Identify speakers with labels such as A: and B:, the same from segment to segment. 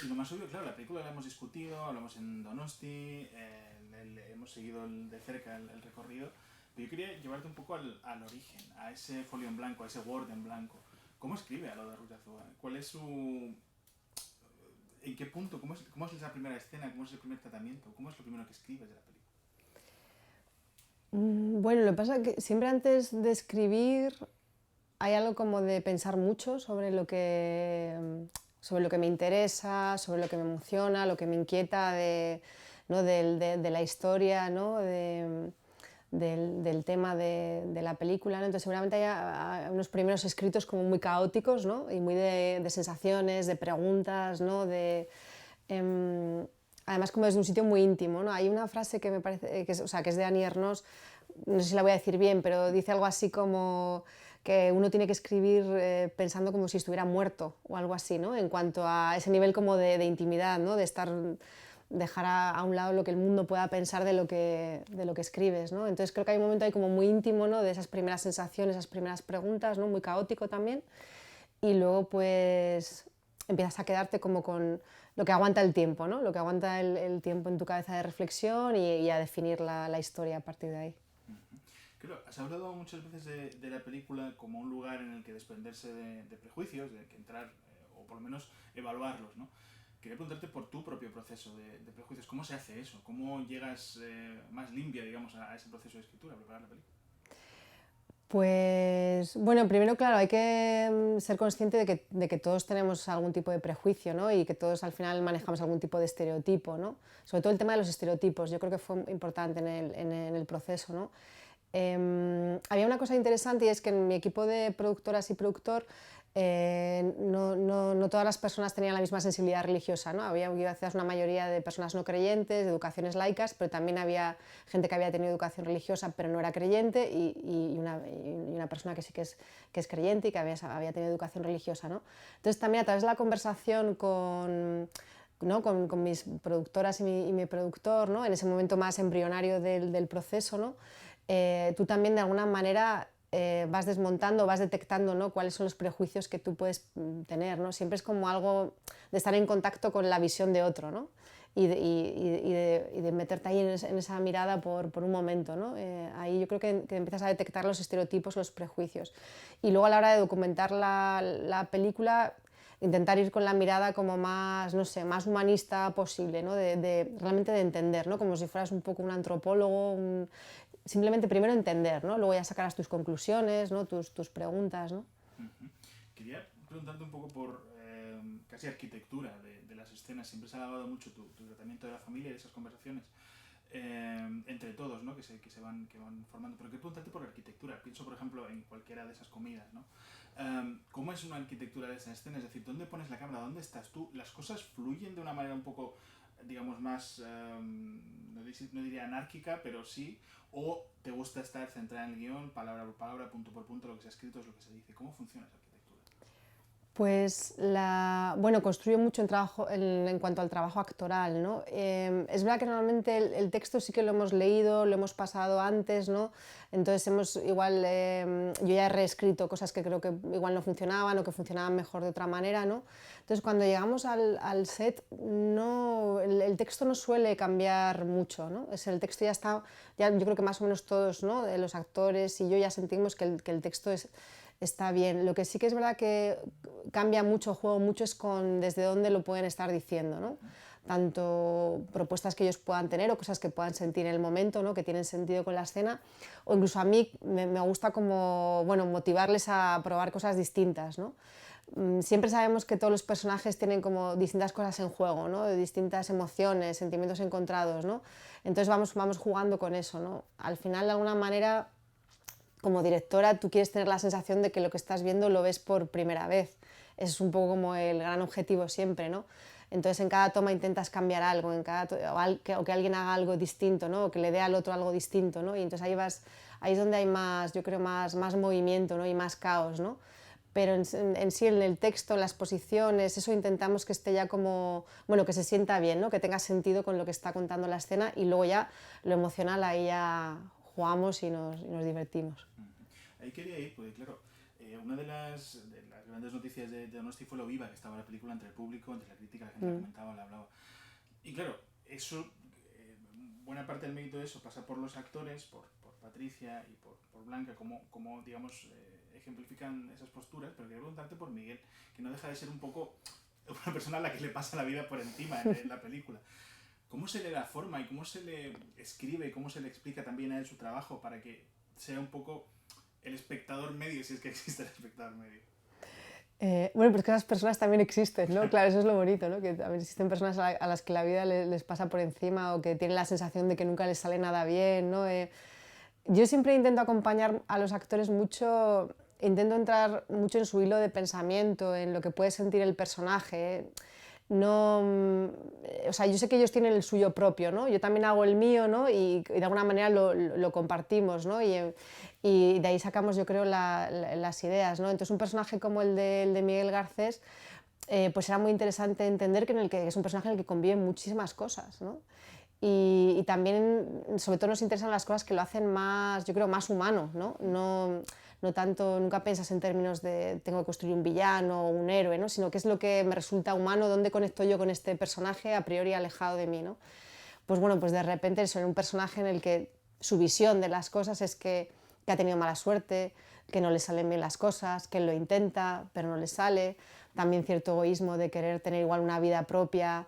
A: Y lo más obvio, claro, la película la hemos discutido, hablamos en Donosti, hemos seguido de cerca el recorrido, pero yo quería llevarte un poco al origen, a ese folio en blanco, a ese Word en blanco. ¿Cómo escribe a lo de Ruiz-Azúa? ¿Cuál es su... ¿En qué punto? ¿Cómo es esa primera escena? ¿Cómo es el primer tratamiento? ¿Cómo es lo primero que escribes de la película?
B: Bueno, lo que pasa es que siempre antes de escribir hay algo como de pensar mucho sobre lo que me interesa, sobre lo que me emociona, lo que me inquieta ¿no? De la historia, ¿no? Del tema de la película, ¿no? Entonces seguramente hay unos primeros escritos como muy caóticos, ¿no? Y muy de sensaciones, de preguntas, ¿no? Em, Además como desde un sitio muy íntimo, ¿no? Hay una frase que me parece, o sea, que es de Annie Ernaux, no sé si la voy a decir bien, pero dice algo así como que uno tiene que escribir pensando como si estuviera muerto o algo así, ¿no? En cuanto a ese nivel como de intimidad, ¿no? De dejar a un lado lo que el mundo pueda pensar de lo que escribes, ¿no? Entonces creo que hay un momento ahí como muy íntimo, ¿no? De esas primeras sensaciones, esas primeras preguntas, ¿no? Muy caótico también, y luego pues empiezas a quedarte como con lo que aguanta el tiempo, ¿no? Lo que aguanta el tiempo en tu cabeza de reflexión y a definir la historia a partir de ahí.
A: Claro, has hablado muchas veces de la película como un lugar en el que desprenderse de prejuicios, de que entrar, o por lo menos evaluarlos, ¿no? Quería preguntarte por tu propio proceso de prejuicios. ¿Cómo se hace eso? ¿Cómo llegas más limpia, digamos, a ese proceso de escritura, a preparar la película?
B: Pues bueno, primero, claro, hay que ser consciente de que todos tenemos algún tipo de prejuicio, ¿no? Y que todos al final manejamos algún tipo de estereotipo, ¿no? Sobre todo el tema de los estereotipos, yo creo que fue importante en el proceso, ¿no? Había una cosa interesante y es que en mi equipo de productoras y productor no todas las personas tenían la misma sensibilidad religiosa, ¿no? Había quizás una mayoría de personas no creyentes, de educaciones laicas, pero también había gente que había tenido educación religiosa pero no era creyente y una persona que sí que es creyente y que había tenido educación religiosa, ¿no? Entonces también a través de la conversación ¿no? Con mis productoras y mi productor, ¿no? En ese momento más embrionario del proceso, ¿no? Tú también de alguna manera vas desmontando, vas detectando, ¿no? Cuáles son los prejuicios que tú puedes tener, ¿no? Siempre es como algo de estar en contacto con la visión de otro, ¿no? Y de meterte ahí en esa mirada por un momento, ¿no? Ahí yo creo que empiezas a detectar los estereotipos, los prejuicios. Y luego a la hora de documentar la película, intentar ir con la mirada como más, no sé, más humanista posible, ¿no? Realmente de entender, ¿no? Como si fueras un poco un antropólogo, simplemente primero entender, ¿no? Luego ya sacarás tus conclusiones, ¿no? Tus preguntas, ¿no?
A: Uh-huh. Quería preguntarte un poco por casi arquitectura de las escenas. Siempre se ha alabado mucho tu tratamiento de la familia y de esas conversaciones entre todos, ¿no? Que van formando. Pero quiero preguntarte por arquitectura. Pienso, por ejemplo, en cualquiera de esas comidas, ¿no? ¿Cómo es una arquitectura de esa escena? Es decir, ¿dónde pones la cámara? ¿Dónde estás tú? ¿Las cosas fluyen de una manera un poco, digamos, más, no diría anárquica, pero sí? ¿O te gusta estar centrada en el guión, palabra por palabra, punto por punto, lo que se ha escrito es lo que se dice? ¿Cómo funciona esa arquitectura?
B: Pues bueno, construyo mucho en cuanto al trabajo actoral, ¿no? Es verdad que normalmente el texto sí que lo hemos leído, lo hemos pasado antes, ¿no? Entonces yo ya he reescrito cosas que creo que igual no funcionaban o que funcionaban mejor de otra manera, ¿no? Entonces cuando llegamos al set, no, el texto no suele cambiar mucho, ¿no? El texto ya está, ya yo creo que más o menos todos, ¿no? Los actores y yo ya sentimos que el texto está bien. Lo que sí que es verdad que cambia mucho, juego mucho es con desde dónde lo pueden estar diciendo, ¿no?
A: Uh-huh.
B: Tanto propuestas que ellos puedan tener o cosas que puedan sentir en el momento, ¿no? Que tienen sentido con la escena, o incluso a mí me gusta como, bueno, motivarles a probar cosas distintas, ¿no? Siempre sabemos que todos los personajes tienen como distintas cosas en juego, ¿no? Distintas emociones, sentimientos encontrados, ¿no? Entonces vamos jugando con eso, ¿no? Al final, de alguna manera, como directora, tú quieres tener la sensación de que lo que estás viendo lo ves por primera vez. Ese es un poco como el gran objetivo siempre, ¿no? Entonces en cada toma intentas cambiar algo, o que alguien haga algo distinto, ¿no? O que le dé al otro algo distinto, ¿no? Y entonces ahí es donde hay más, yo creo, más movimiento, ¿no? Y más caos, ¿no? Pero en sí, en el texto, en las posiciones, eso intentamos que esté ya como, bueno, que se sienta bien, ¿no? Que tenga sentido con lo que está contando la escena, y luego ya lo emocional, ahí ya jugamos y nos divertimos.
A: Uh-huh. Ahí quería ir, porque claro, Una de las grandes noticias de Donosti fue lo viva que estaba la película entre el público, entre la crítica, la gente la comentaba, la hablaba. Y claro, eso, buena parte del mérito de eso pasa por los actores, por Patricia y por Blanca, como digamos, ejemplifican esas posturas, pero quería preguntarte por Miguel, que no deja de ser un poco una persona a la que le pasa la vida por encima en la película. ¿Cómo se le da forma y cómo se le escribe y cómo se le explica también a él su trabajo para que sea un poco el espectador medio, si es que existe el espectador medio?
B: Bueno, pues que esas personas también existen, ¿no? Claro, eso es lo bonito, ¿no? Que también existen personas a las que la vida les pasa por encima o que tienen la sensación de que nunca les sale nada bien, ¿no? Yo siempre intento acompañar a los actores mucho, intento entrar mucho en su hilo de pensamiento, en lo que puede sentir el personaje. No, o sea, yo sé que ellos tienen el suyo propio, ¿no? Yo también hago el mío, ¿no? Y de alguna manera lo compartimos, ¿no? Y de ahí sacamos, yo creo, las ideas, ¿no? Entonces un personaje como el de Miguel Garcés, pues era muy interesante entender que es un personaje en el que conviven muchísimas cosas, ¿no? Y también, sobre todo, nos interesan las cosas que lo hacen más, yo creo, más humano, ¿no? No tanto, nunca piensas en términos de tengo que construir un villano o un héroe, ¿no? Sino qué es lo que me resulta humano, dónde conecto yo con este personaje a priori alejado de mí, ¿no? Pues bueno, pues de repente es un personaje en el que su visión de las cosas es que ha tenido mala suerte, que no le salen bien las cosas, que él lo intenta, pero no le sale, también cierto egoísmo de querer tener igual una vida propia,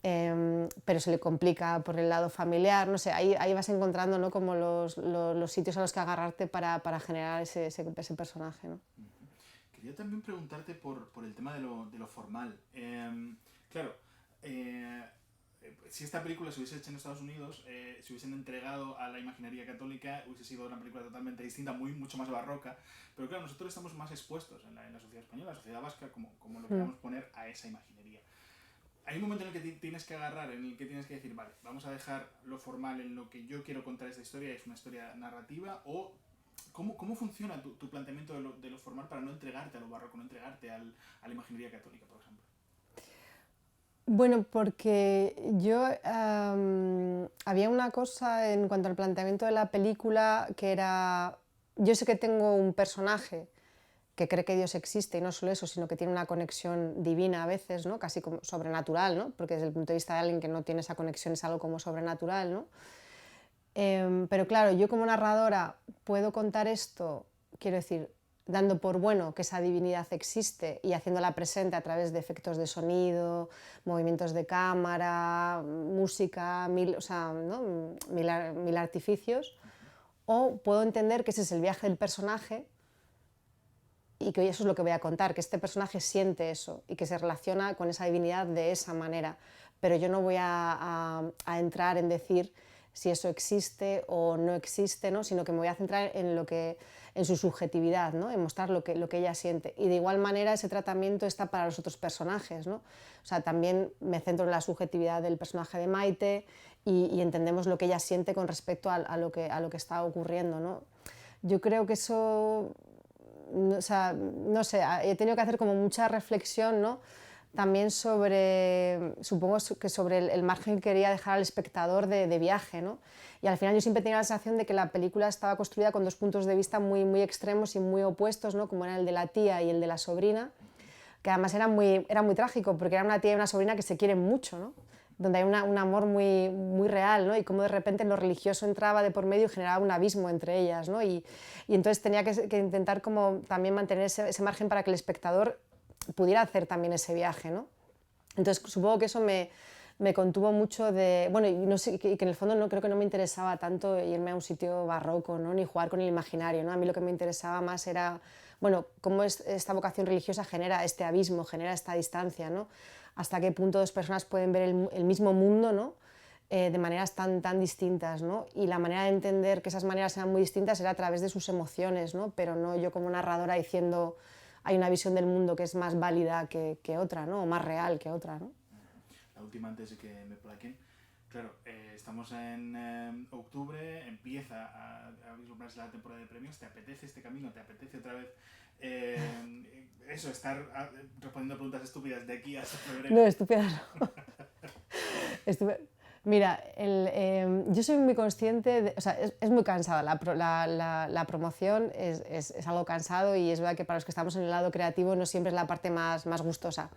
B: pero se le complica por el lado familiar, no sé, ahí vas encontrando, ¿no? Como los sitios a los que agarrarte para generar ese personaje, ¿no?
A: Quería también preguntarte por el tema de lo formal. Claro, si esta película se hubiese hecho en Estados Unidos, se hubiesen entregado a la imaginería católica, hubiese sido una película totalmente distinta, mucho más barroca, pero claro, nosotros estamos más expuestos en la sociedad española, la sociedad vasca, como lo queramos poner, a esa imaginería. Hay un momento en el que tienes que agarrar, en el que tienes que decir, vale, vamos a dejar lo formal en lo que yo quiero contar esta historia, es una historia narrativa, o ¿cómo funciona tu planteamiento de lo formal para no entregarte a lo barroco, no entregarte a la imaginería católica, por ejemplo?
B: Bueno, porque yo había una cosa en cuanto al planteamiento de la película que era, yo sé que tengo un personaje que cree que Dios existe y no solo eso, sino que tiene una conexión divina a veces, ¿no? Casi como sobrenatural, ¿no? Porque desde el punto de vista de alguien que no tiene esa conexión es algo como sobrenatural, ¿no? Pero claro, yo como narradora puedo contar esto, quiero decir, dando por bueno que esa divinidad existe y haciéndola presente a través de efectos de sonido, movimientos de cámara, música, o sea, ¿no? mil artificios, o puedo entender que ese es el viaje del personaje y que eso es lo que voy a contar, que este personaje siente eso y que se relaciona con esa divinidad de esa manera, pero yo no voy a entrar en decir si eso existe o no existe, ¿no? Sino que me voy a centrar en su subjetividad, ¿no? En mostrar lo que ella siente. Y de igual manera ese tratamiento está para los otros personajes, ¿no? O sea, también me centro en la subjetividad del personaje de Maite y entendemos lo que ella siente con respecto a lo que está ocurriendo, ¿no? Yo creo que eso, o sea, no sé, he tenido que hacer como mucha reflexión, ¿no? También sobre, supongo que sobre el margen que quería dejar al espectador de viaje, ¿no? Y al final yo siempre tenía la sensación de que la película estaba construida con dos puntos de vista muy extremos y muy opuestos, ¿no? Como era el de la tía y el de la sobrina, que además era muy trágico, porque era una tía y una sobrina que se quieren mucho, ¿no? Donde hay un amor muy real, ¿no? Y cómo de repente lo religioso entraba de por medio y generaba un abismo entre ellas, ¿no? Y entonces tenía que intentar como también mantener ese margen para que el espectador pudiera hacer también ese viaje, ¿no? Entonces supongo que eso me contuvo mucho de, bueno, y no sé, que en el fondo no creo que no me interesaba tanto irme a un sitio barroco, ¿no? Ni jugar con el imaginario, ¿no? A mí lo que me interesaba más era, bueno, cómo esta vocación religiosa genera este abismo, genera esta distancia, ¿no? Hasta qué punto dos personas pueden ver el mismo mundo, ¿no? De maneras tan distintas, ¿no? Y la manera de entender que esas maneras eran muy distintas era a través de sus emociones, ¿no? Pero no yo como narradora diciendo hay una visión del mundo que es más válida que otra, ¿no? O más real que otra, ¿no?
A: La última antes de que me plaquen. Claro, estamos en octubre, empieza a vislumbrarse la temporada de premios, ¿te apetece este camino? ¿Te apetece otra vez eso, estar respondiendo preguntas estúpidas de aquí hasta febrero?
B: No, estúpidas no. Mira, yo soy muy consciente, o sea, es muy cansada, la promoción es algo cansado y es verdad que para los que estamos en el lado creativo no siempre es la parte más gustosa,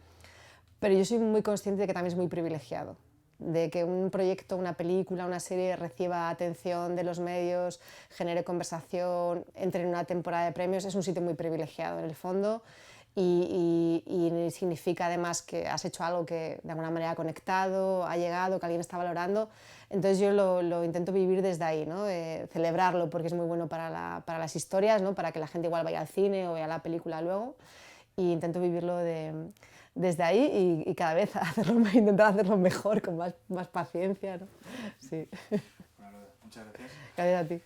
B: pero yo soy muy consciente de que también es muy privilegiado, de que un proyecto, una película, una serie reciba atención de los medios, genere conversación, entre en una temporada de premios, es un sitio muy privilegiado en el fondo. Y significa además que has hecho algo que de alguna manera ha conectado, ha llegado, que alguien está valorando. Entonces yo lo intento vivir desde ahí, ¿no? Celebrarlo porque es muy bueno para las historias, ¿no? Para que la gente igual vaya al cine o vea la película luego. Y intento vivirlo desde ahí y cada vez intentar hacerlo mejor, con más paciencia, ¿no? Sí.
A: Bueno, muchas gracias.
B: Gracias a ti.